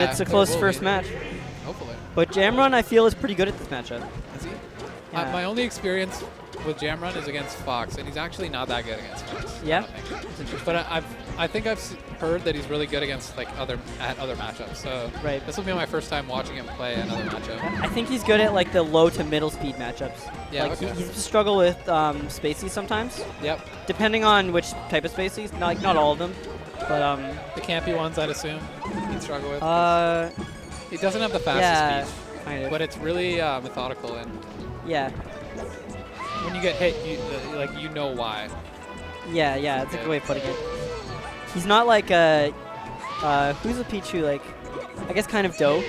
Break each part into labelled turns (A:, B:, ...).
A: It's a close first match.
B: Hopefully.
A: But Jamrun, I feel, is pretty good at this matchup.
B: Is he?
A: Yeah.
B: My only experience with Jamrun is against Fox, and he's actually not that good against Fox.
A: Yeah?
B: But I think I've heard that he's really good against like other matchups. So
A: Right.
B: this will be my first time watching him play another matchup.
A: I think he's good at like the low to middle speed matchups.
B: Yeah,
A: like
B: okay.
A: he's struggle with spacies sometimes.
B: Yep.
A: Depending on which type of spacies. Not all of them. But
B: The campy ones, I'd assume, he'd struggle with. He doesn't have the
A: yeah,
B: fastest speech,
A: kind of.
B: but it's really methodical, and
A: Yeah.
B: when you get hit, you know why.
A: Yeah, that's a good way of putting it. He's not like who's a Pichu, like, I guess kind of dough.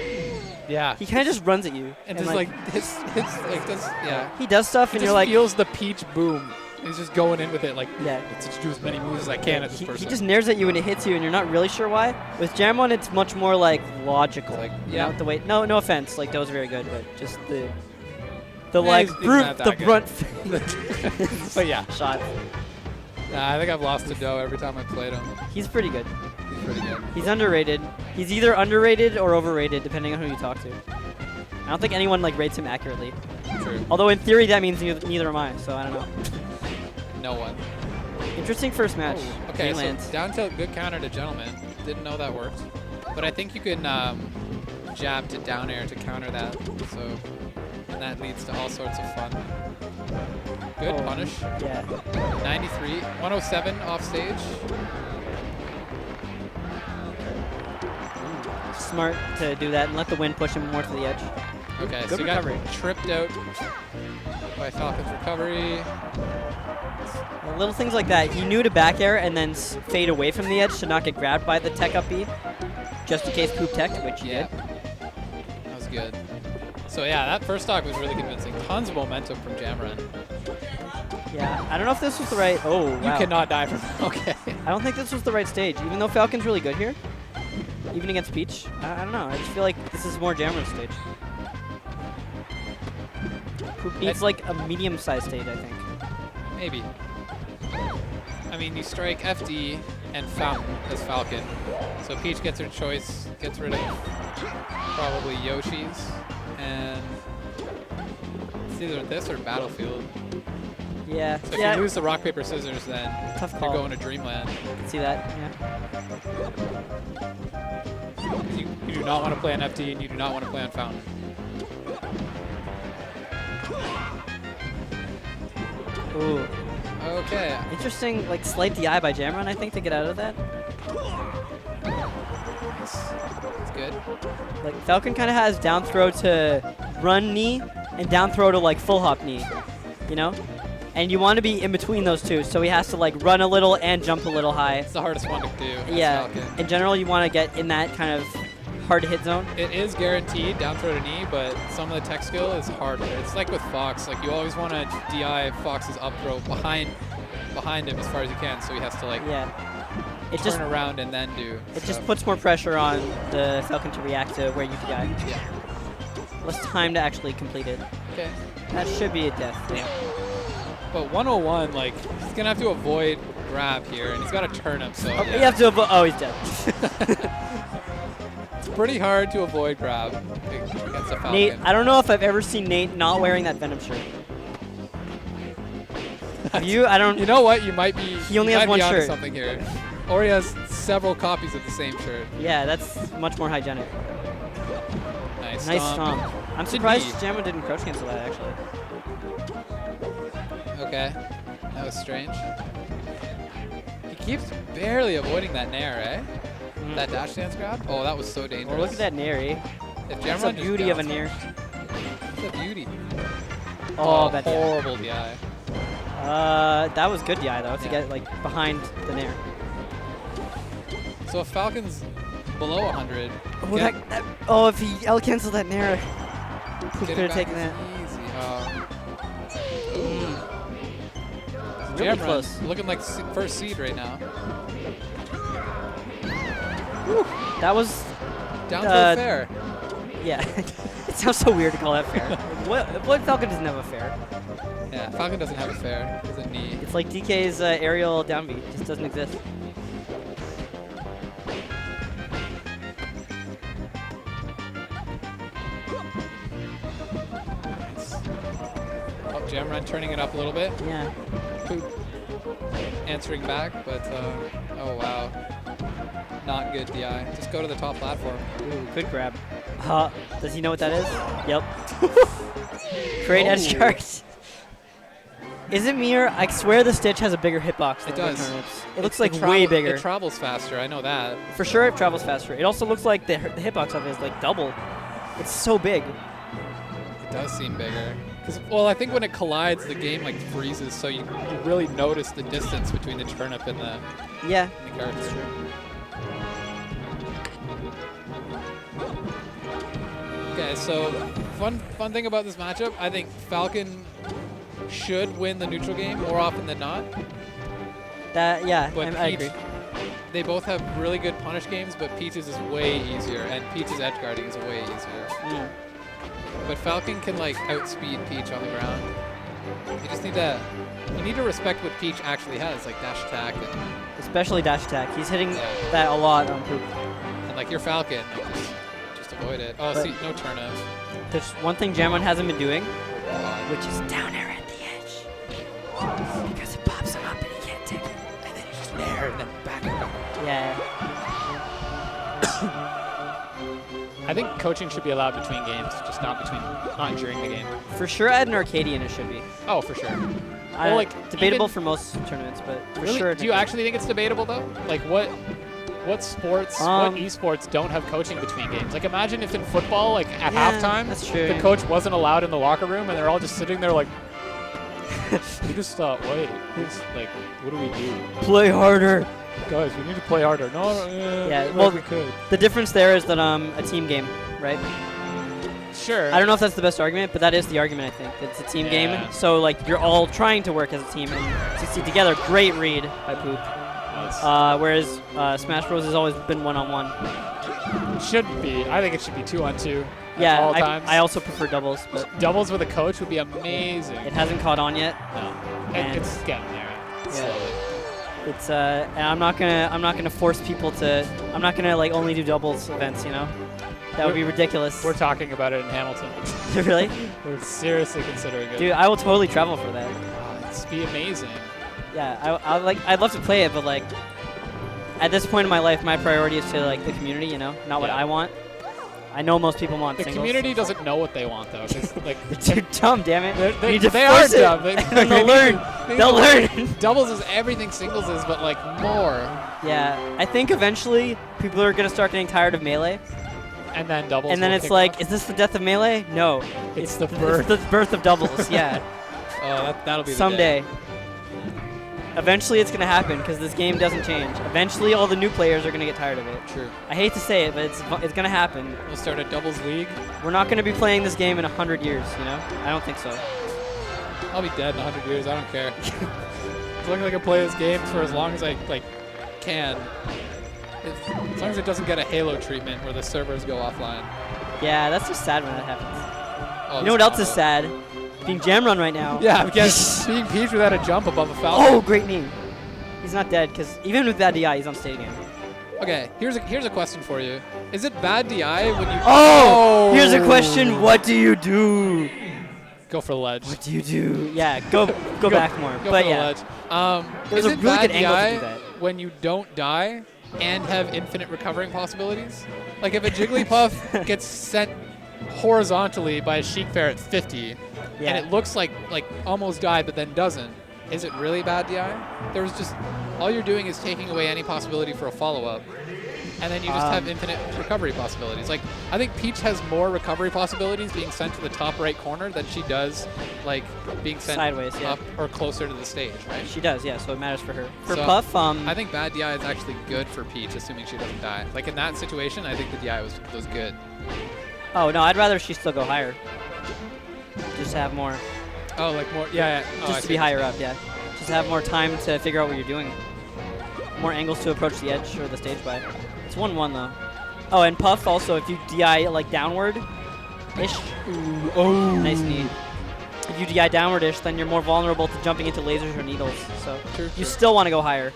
B: Yeah.
A: He kind of just runs at you.
B: And just like hits does, yeah.
A: He does stuff,
B: He
A: and
B: just
A: you're like,
B: feels the peach boom. He's just going in with it, like,
A: yeah.
B: let's do as many moves as I can at this person.
A: He just nares at you and it hits you, and you're not really sure why. With Jamrun, it's much more like logical.
B: Like,
A: you
B: yeah.
A: know, the way. No offense, like Doe's very good, but just the
B: Yeah,
A: like
B: he's not that good.
A: brunt.
B: But yeah,
A: shot.
B: I think I've lost to Doe every time I played him.
A: He's pretty good.
B: He's pretty good.
A: He's underrated. He's either underrated or overrated, depending on who you talk to. I don't think anyone like rates him accurately.
B: True.
A: Although in theory that means neither am I, so I don't know.
B: No one.
A: Interesting first match.
B: Ooh, okay, so
A: Greenlands.
B: down tilt, good counter to Gentleman. Didn't know that worked. But I think you can jab to down air to counter that. So, and that leads to all sorts of fun. Good punish.
A: Yeah.
B: 93, 107 off stage.
A: Smart to do that and let the wind push him more to the edge.
B: Okay,
A: Good
B: so you
A: recovery.
B: got tripped out by Falcon's recovery.
A: Little things like that. He knew to back air and then fade away from the edge to not get grabbed by the tech up B, just in case poop tech, which he did.
B: That was good. So yeah, that first stock was really convincing. Tons of momentum from Jamrun.
A: Yeah, I don't know if this was the right. Oh, wow.
B: You cannot die from. Okay.
A: I don't think this was the right stage, even though Falcon's really good here. Even against Peach. I don't know. I just feel like this is more Jamrun's stage. Poop needs like a medium-sized stage, I think.
B: Maybe. I mean, you strike FD and Fountain as Falcon. So Peach gets her choice, gets rid of probably Yoshi's, and it's either this or Battlefield.
A: Yeah.
B: So if you lose the rock, paper, scissors, then
A: Tough
B: you're
A: call.
B: going to Dreamland.
A: I can see that, yeah.
B: You do not want to play on FD, and you do not want to play on Fountain.
A: Ooh.
B: Okay.
A: Interesting, like, slight DI by Jamrun, I think, to get out of that.
B: Nice. That's good.
A: Like, Falcon kind of has down throw to run knee and down throw to, like, full hop knee, you know? And you want to be in between those two, so he has to, like, run a little and jump a little high.
B: It's the hardest one to do.
A: Yeah.
B: Falcon.
A: In general, you want to get in that kind of hard-to-hit zone.
B: It is guaranteed down throw to knee, but some of the tech skill is harder. It's like with Fox. Like, you always want to DI Fox's up throw behind him as far as you can, so he has to, like, turn around and then do
A: It
B: stuff.
A: just puts more pressure on the Falcon to react to where you DI.
B: Yeah.
A: Less time to actually complete it.
B: Okay.
A: That should be a death. Yeah.
B: But 101, like, he's going to have to avoid grab here, and he's got to turn him, so
A: Oh,
B: yeah.
A: you have to avoid. Oh, he's dead.
B: It's pretty hard to avoid grab against a Falcon.
A: Nate, I don't know if I've ever seen Nate not wearing that Venom shirt. Have you? I don't.
B: You know what? You might be.
A: He only has one shirt.
B: Something here, or he has several copies of the same shirt.
A: Yeah, that's much more hygienic.
B: Nice.
A: Nice stomp. I'm surprised
B: knee.
A: Jamrun didn't crouch cancel that actually.
B: Okay, that was strange. He keeps barely avoiding that nair, eh? That dash dance grab? Oh, that was so dangerous.
A: Oh, look at that nair, eh?
B: If
A: That's
B: Jamrun
A: a beauty of a nair.
B: It's a beauty.
A: Oh, that DI.
B: horrible DI.
A: That was good DI though, to get like behind the nair.
B: So if Falcon's below 100,
A: Oh, oh, if he L canceled that nair, Poop could have taken that.
B: Easy.
A: Really
B: Jamrun
A: close.
B: looking like first seed right now.
A: Whew. That was
B: Down throw fair.
A: Yeah. It sounds so weird to call that fair. What Falcon doesn't have a fair?
B: Yeah, Falcon doesn't have a fair. It's a knee.
A: It's like DK's aerial down B. It just doesn't exist.
B: Jamrun turning it up a little bit.
A: Yeah.
B: Poop answering back, but oh wow. Not good DI. Just go to the top platform.
A: Ooh, good grab. Does he know what that is? Yep. Great edge guards. Is it me or I swear the Stitch has a bigger hitbox than
B: It does.
A: turnips. It looks like way bigger.
B: It travels faster, I know that.
A: For sure it travels faster. It also looks like the hitbox of it is like double. It's so big.
B: It does seem bigger. Well, I think when it collides, the game like freezes, so you really notice the distance between the turnip and the guard.
A: That's true.
B: Okay, so fun thing about this matchup, I think Falcon should win the neutral game more often than not.
A: But I
B: Peach,
A: agree.
B: they both have really good punish games, but Peach's is way easier, and Peach's edge guarding is way easier.
A: Mm.
B: But Falcon can like outspeed Peach on the ground. You just need to respect what Peach actually has, like dash attack and
A: Especially dash attack. He's hitting that a lot on Poop.
B: and like your Falcon, like just avoid it. Oh, see, no turnip.
A: There's one thing Jamrun hasn't been doing, which is down air at the edge. Because it pops him up and he can't take it.
B: And then you just nair and then back and back.
A: Yeah.
C: I think coaching should be allowed between games, just not during the game.
A: For sure at an Arcadian it should be.
C: Oh, for sure.
A: Well, debatable for most tournaments, but for
C: Really?
A: sure.
C: Do you actually think it's debatable though? Like what sports, what esports don't have coaching between games? Like imagine if in football, like at halftime,
A: that's true,
C: the coach wasn't allowed in the locker room and they're all just sitting there like, we just wait, like, what do we do?
A: Play harder.
C: Guys, we need to play harder. No,
A: well,
C: we could.
A: The difference there is that a team game, right?
C: Sure.
A: I don't know if that's the best argument, but that is the argument, I think. It's a team game, so like you're all trying to work as a team and succeed together. Great read by Poop. Whereas Smash Bros. Has always been one-on-one.
C: It shouldn't be. I think it should be 2-on-2
A: Yeah,
C: at all times.
A: I also prefer doubles, but
C: doubles with a coach would be amazing.
A: It hasn't caught on yet.
C: No, it's getting there. Slowly.
A: It's and I'm not gonna force people to. I'm not gonna like only do doubles events, you know. That would be ridiculous.
C: We're talking about it in Hamilton.
A: Really?
C: We're seriously considering it.
A: Dude, I will totally travel for that.
C: It'd be amazing.
A: Yeah, I'd love to play it, but like at this point in my life, my priority is to like the community, you know, not what I want. I know most people want
C: the
A: singles.
C: community doesn't know what they want though. Like
A: they're dumb, damn it.
C: They are dumb.
A: They'll learn. They'll learn.
B: Doubles is everything singles is, but like more.
A: Yeah, I think eventually people are gonna start getting tired of Melee.
C: And then doubles.
A: And then it's like, is this the death of Melee? No.
C: It's the birth.
A: It's the birth of doubles. Yeah.
B: That'll be
A: someday.
B: The day.
A: Eventually it's going to happen because this game doesn't change. Eventually all the new players are going to get tired of it.
B: True.
A: I hate to say it, but it's going to happen.
B: We'll start a doubles league.
A: We're not going to be playing this game in 100 years, you know? I don't think so.
B: I'll be dead in 100 years. I don't care. As long as I can play this game for as long as I can. As long as it doesn't get a Halo treatment where the servers go offline.
A: Yeah, that's just sad when that happens.
B: Oh,
A: you know what else is sad? Being Jamrun right now.
B: Yeah, because being Peach without a jump above a Falcon.
A: Oh, great knee. He's not dead because even with that DI, he's on stage again.
B: Okay, here's a question for you. Is it bad DI when you...
A: Oh! Here's a question. What do you do?
B: Go for the ledge.
A: What do you do? Yeah, go back more.
B: Go
A: but
B: for
A: yeah.
B: the ledge.
A: There's
B: is
A: a
B: it
A: really
B: bad
A: good angle to do
B: DI
A: that.
B: when you don't die and have infinite recovering possibilities? Like if a Jigglypuff gets sent horizontally by a Sheikfair at 50, and it looks like almost died but then doesn't, is it really bad DI? There was just, all you're doing is taking away any possibility for a follow-up, and then you just have infinite recovery possibilities. Like, I think Peach has more recovery possibilities being sent to the top right corner than she does like being sent
A: sideways,
B: up or closer to the stage, right?
A: She does, yeah, so it matters for her. For
B: So,
A: Puff,
B: I think bad DI is actually good for Peach, assuming she doesn't die. Like in that situation, I think the DI was good.
A: oh no, I'd rather she still go higher. Just have more.
B: Oh, like more, yeah. Oh,
A: Just to be higher up, yeah. Just have more time to figure out what you're doing. More angles to approach the edge or the stage by. It's 1-1 though. Oh, and Puff also, if you DI like downward-ish.
C: Oh.
A: Nice knee. If you DI downward-ish, then you're more vulnerable to jumping into lasers or needles. So you still want to go higher.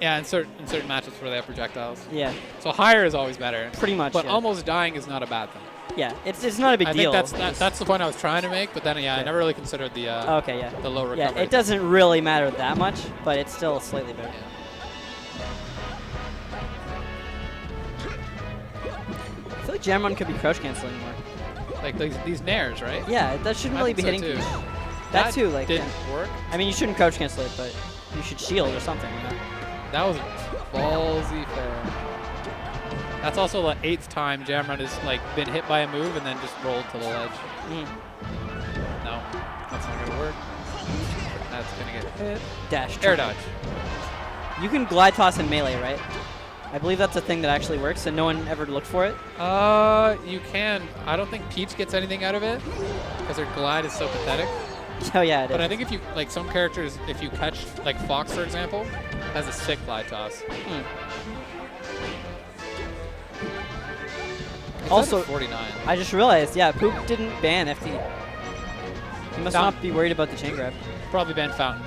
B: Yeah, in certain matches where they have projectiles.
A: Yeah.
B: So higher is always better.
A: Pretty much.
B: But
A: yeah.
B: almost dying is not a bad thing.
A: Yeah, it's not a big
B: I
A: deal.
B: think that's the point I was trying to make, but then I never really considered the
A: Okay, yeah.
B: the low recovery.
A: Yeah, it doesn't really matter that much, but it's still slightly better.
B: Yeah.
A: I feel like Jamrun could be crouch canceling more.
B: Like these nairs, right?
A: Yeah, that shouldn't
B: I
A: really be
B: think
A: hitting
B: so, too.
A: Peach. That too, like,
B: didn't
A: yeah.
B: work.
A: I mean, you shouldn't crouch cancel it, but you should shield or something, you know?
B: That was ballsy fair. That's also the 8th time Jamrun has like been hit by a move and then just rolled to the ledge. No, that's not gonna work. That's gonna get hit.
A: Dash.
B: Air dodge.
A: You can glide toss in melee, right? I believe that's a thing that actually works, and no one ever looked for it.
B: You can. I don't think Peach gets anything out of it because her glide is so pathetic.
A: Oh yeah, it
B: But
A: is.
B: I think if you like some characters, if you catch like Fox, for example, has a sick glide toss.
A: Also,
B: 49.
A: I just realized, yeah, Poop didn't ban FT. He must
B: Fountain.
A: not be worried about the chain grab.
B: Probably ban Fountain.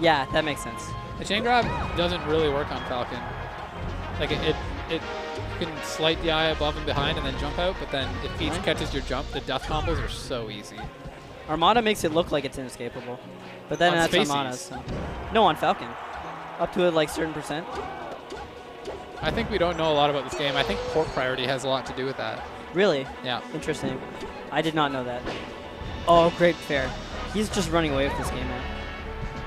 A: Yeah, that makes sense.
B: The chain grab doesn't really work on Falcon. Like it you can slight the eye above and behind and then jump out, but then if Peach catches your jump, the death combos are so easy.
A: Armada makes it look like it's inescapable, but then
B: On
A: that's
B: Spaceys.
A: Armada. So. No, on Falcon, up to a like certain percent.
B: I think we don't know a lot about this game. I think port priority has a lot to do with that.
A: Really?
B: Yeah.
A: Interesting. I did not know that. Oh, great fair. He's just running away with this game now,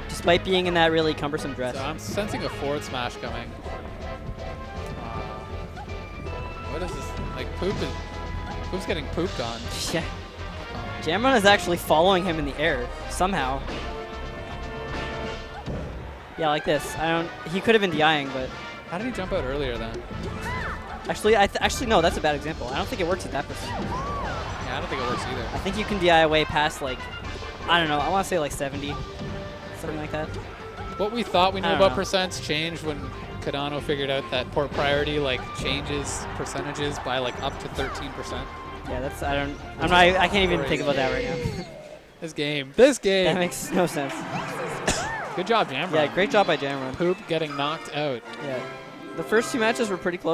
A: despite being in that really cumbersome dress.
B: So I'm sensing a forward smash coming. What is this? Like Poop's getting pooped on.
A: Yeah. Jamrun is actually following him in the air somehow. Yeah, like this. He could have been DIing, but
B: How did he jump out earlier then?
A: actually, actually no, that's a bad example. I don't think it works at that percent.
B: Yeah, I don't think it works either.
A: I think you can DI way past like, I don't know. I want to say like 70, something like that.
B: What we thought we knew
A: I don't
B: about
A: know.
B: percents changed when Cardano figured out that port priority like changes percentages by like up to 13%.
A: Yeah, that's I can't even think about that right now.
B: This game.
A: That makes no sense.
B: Good job, Jamrun.
A: Yeah, great job by Jamrun.
B: Poop getting knocked out.
A: Yeah, the first two matches were pretty close.